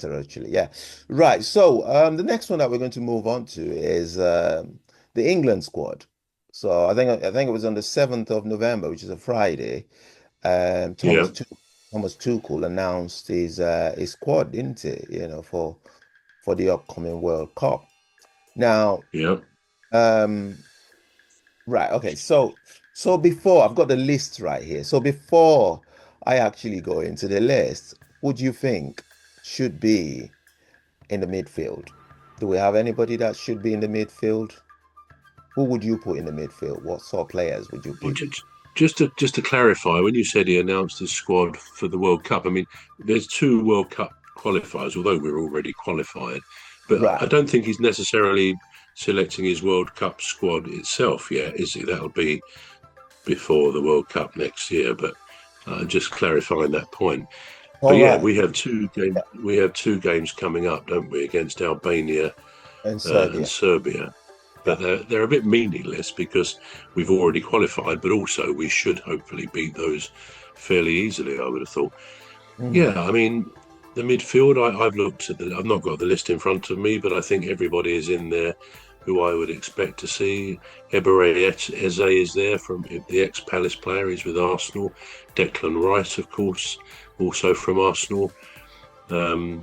matter, actually. Yeah. Right. So the next one that we're going to move on to is the England squad. So I think it was on the 7th of November, which is a Friday. Yeah, Thomas Tuchel announced his squad, didn't he? For the upcoming World Cup. Now, yeah. um, right, okay. So before I've got the list right here. So before I actually go into the list, who do you think should be in the midfield? Do we have anybody that should be in the midfield? Who would you put in the midfield? What sort of players would you Well, pick? just to clarify, when you said he announced his squad for the World Cup, I mean, there's two World Cup qualifiers, although we're already qualified. But I Right. don't think he's necessarily selecting his World Cup squad itself yet, is he? That'll be before the World Cup next year. But just clarifying that point. But All yeah, right. we have two games. We have two games coming up, don't we, against Albania And and Serbia. Serbia. Yeah. But they're a bit meaningless because we've already qualified, but also we should hopefully beat those fairly easily, I would have thought. Mhm. Yeah, I mean, the midfield, I've looked at I've not got the list in front of me, but I think everybody is in there who I would expect to see. Ebere Eze is there from the ex-Palace player. He's with Arsenal. Declan Rice, of course, also from Arsenal. Um,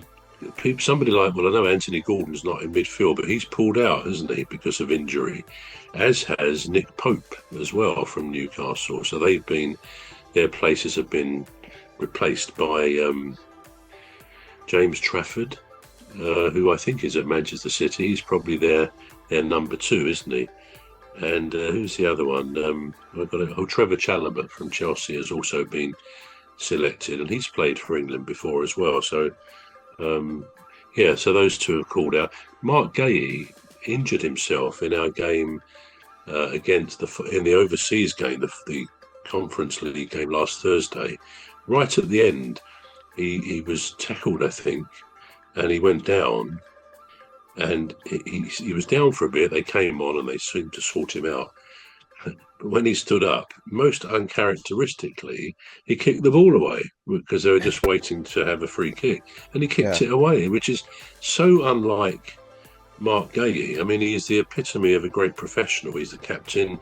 Somebody like, well, I know Anthony Gordon's not in midfield, but he's pulled out, hasn't he, because of injury, as has Nick Pope as well from Newcastle. So their places have been replaced by James Trafford, who I think is at Manchester City. He's probably their number two, isn't he? And who's the other one? I've got Trevor Chalobah from Chelsea has also been selected, and he's played for England before as well. So um, yeah, so those two have called out. Mark Gahey injured himself in our game against in the overseas game, the Conference League game last Thursday. Right at the end, he was tackled, I think, and he went down. And he was down for a bit. They came on and they seemed to sort him out. But when he stood up, most uncharacteristically, he kicked the ball away because they were just waiting to have a free kick. And he kicked Yeah. it away, which is so unlike Mark Gahey. I mean, he is the epitome of a great professional. He's the captain.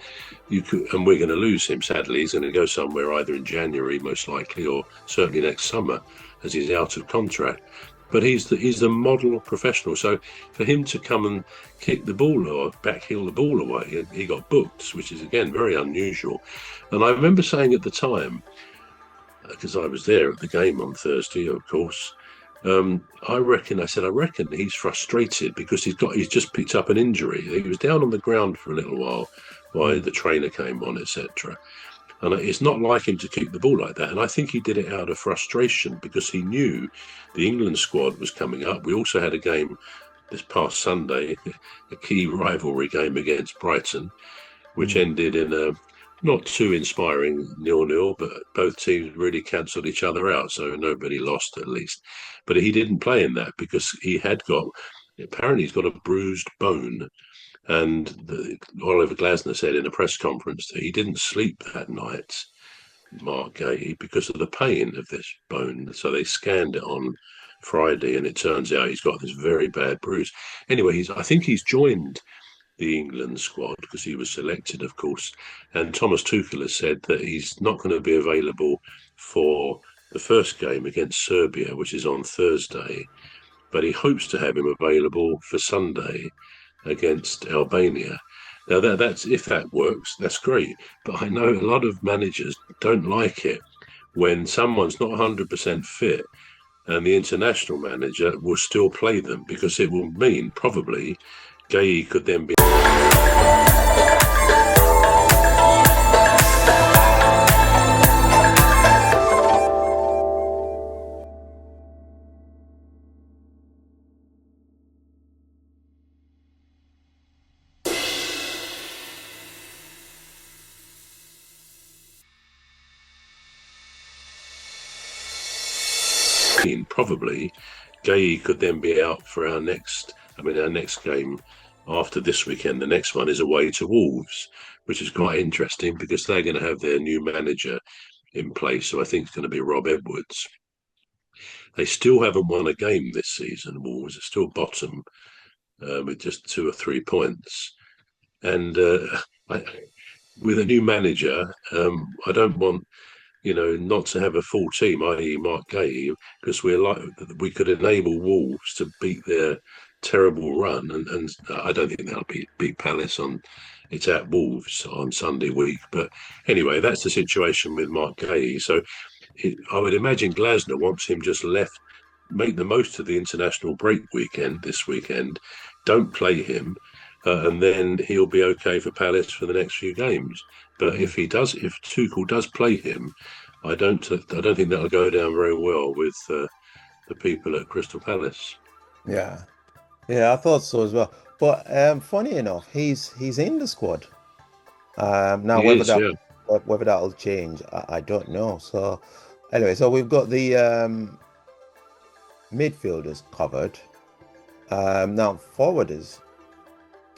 And we're going to lose him, sadly. He's going to go somewhere either in January, most likely, or certainly next summer as he's out of contract. But he's the model professional. So for him to come and kick the ball or backheel the ball away, he got booked, which is again very unusual. And I remember saying at the time, because I was there at the game on Thursday, of course. I reckon he's frustrated because he's just picked up an injury. He was down on the ground for a little while Mm. the trainer came on, etc. And it's not like him to kick the ball like that. And I think he did it out of frustration because he knew the England squad was coming up. We also had a game this past Sunday, a key rivalry game against Brighton, which Mm. ended in a not too inspiring 0-0, but both teams really cancelled each other out, so nobody lost at least. But he didn't play in that because apparently he's got a bruised bone. And Oliver Glasner said in a press conference that he didn't sleep that night, Mark Gay, because of the pain of this bone. So they scanned it on Friday, and it turns out he's got this very bad bruise. Anyway, I think he's joined the England squad because he was selected, of course. And Thomas Tuchel has said that he's not going to be available for the first game against Serbia, which is on Thursday, but he hopes to have him available for Sunday against Albania. Now that's if that works, that's great. But I know a lot of managers don't like it when someone's not 100% fit and the international manager will still play them because it will mean probably Gay could then be probably Gay could then be out for our next game after this weekend. The next one is away to Wolves, which is quite interesting because they're going to have their new manager in place. So I think it's going to be Rob Edwards. They still haven't won a game this season. Wolves are still bottom with just 2 or 3 points. And I, with a new manager, I don't want not to have a full team, i.e., Mark Gay, because we could enable Wolves to beat their terrible run, and I don't think they'll beat Palace on. It's at Wolves on Sunday week, but anyway, that's the situation with Mark Gay. So I would imagine Glasner wants him just left, make the most of the international break weekend this weekend. Don't play him, and then he'll be okay for Palace for the next few games. But Mhm. if Tuchel does play him, I don't think that'll go down very well with the people at Crystal Palace. Yeah. Yeah, I thought so as well. But funny enough, he's in the squad. Now He is, yeah. whether that'll change, I don't know. So anyway, so we've got the midfielders covered. Now forwarders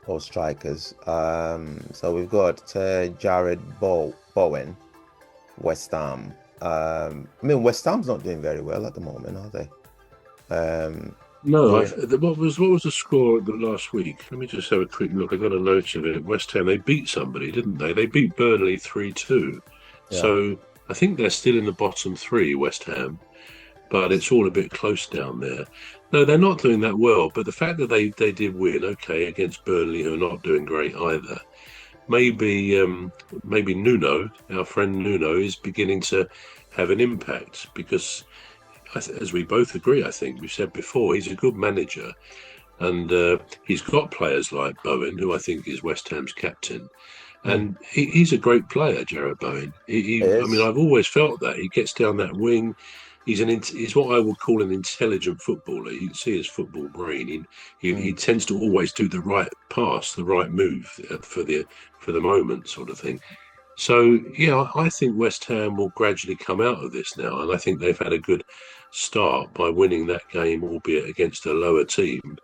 or strikers. So we've got Bowen, West Ham. I mean, West Ham's not doing very well at the moment, are they? No, Doing what was the score the last week? Let me just have a quick look. I got a note of it. West Ham, they beat somebody, didn't they? They beat Burnley 3-2. yeah. So I think they're still in the bottom three, West Ham, but it's all a bit close down there. No, they're not doing that well, but the fact that they did win, okay, against Burnley, who are not doing great either, maybe Nuno, our friend Nuno, is beginning to have an impact because, as we both agree, I think we've said before, he's a good manager, and he's got players like Bowen, who I think is West Ham's captain, Mm, and he's a great player, Jarrod Bowen. it I mean, is. I've always felt that he gets down that wing. He's what I would call an intelligent footballer. You can see his football brain. He Mm. tends to always do the right pass, the right move for the moment, sort of thing. So yeah, I think West Ham will gradually come out of this now, and I think they've had a good start by winning that game, albeit against a lower team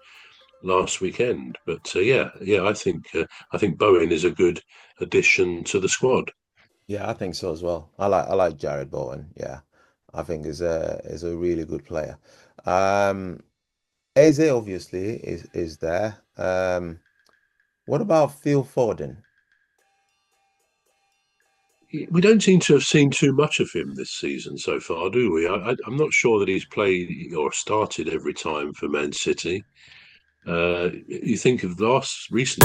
last weekend. But yeah, I think Bowen is a good addition to the squad. Yeah, I think so as well. I like Jared Bowen. Yeah, I think is a really good player. Um, Eze obviously is there. What about Phil Foden? We don't seem to have seen too much of him this season so far, do we? I'm not sure that he's played or started every time for Man City. You think of last recent.